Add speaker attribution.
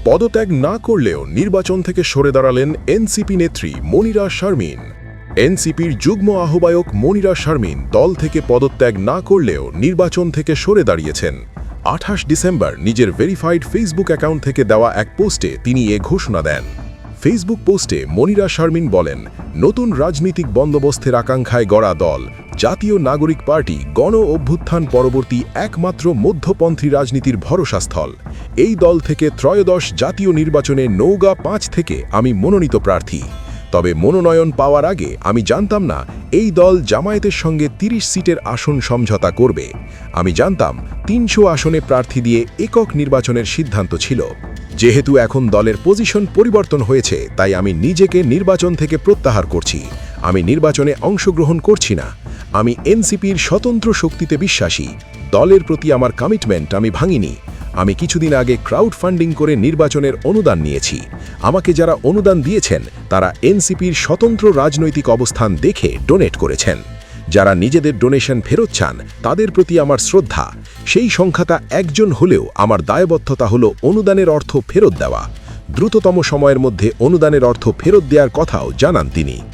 Speaker 1: পদত্যাগ না করলেও নির্বাচন থেকে সরে দাঁড়ালেন এনসিপি নেত্রী মনিরা শারমিন। এনসিপির যুগ্ম আহ্বায়ক মনিরা শারমিন দল থেকে পদত্যাগ না করলেও নির্বাচন থেকে সরে দাঁড়িয়েছেন। 28 ডিসেম্বর নিজের ভেরিফাইড ফেসবুক অ্যাকাউন্ট থেকে দেওয়া এক পোস্টে তিনি এ ঘোষণা দেন। ফেসবুক পোস্টে মনিরা শারমিন বলেন, নতুন রাজনৈতিক বন্দোবস্তের আকাঙ্ক্ষায় গড়া দল জাতীয় নাগরিক পার্টি গণ অভ্যুত্থান পরবর্তী একমাত্র মধ্যপন্থী রাজনীতির ভরসাস্থল। এই দল থেকে ত্রয়োদশ জাতীয় নির্বাচনে নওগাঁ 5 থেকে আমি মনোনীত প্রার্থী। তবে মনোনয়ন পাওয়ার আগে আমি জানতাম না এই দল জামায়াতের সঙ্গে 30 সিটের আসন সমঝোতা করবে। আমি জানতাম 300 আসনে প্রার্থী দিয়ে একক নির্বাচনের সিদ্ধান্ত ছিল। যেহেতু এখন দলের পজিশন পরিবর্তন হয়েছে, তাই আমি নিজেকে নির্বাচন থেকে প্রত্যাহার করছি। আমি নির্বাচনে অংশগ্রহণ করছি না। আমি এনসিপির স্বতন্ত্র শক্তিতে বিশ্বাসী। দলের প্রতি আমার কমিটমেন্ট আমি ভাঙিনি। আমি কিছুদিন আগে ক্রাউড ফান্ডিং করে নির্বাচনের অনুদান নিয়েছি। আমাকে যারা অনুদান দিয়েছেন তারা এনসিপির স্বতন্ত্র রাজনৈতিক অবস্থান দেখে ডোনেট করেছেন। যারা নিজেদের ডোনেশন ফেরত চান তাদের প্রতি আমার শ্রদ্ধা। সেই সংখ্যাটা একজন হলেও আমার দায়বদ্ধতা হলো অনুদানের অর্থ ফেরত দেওয়া। দ্রুততম সময়ের মধ্যে অনুদানের অর্থ ফেরত দেওয়ার কথাও জানান তিনি।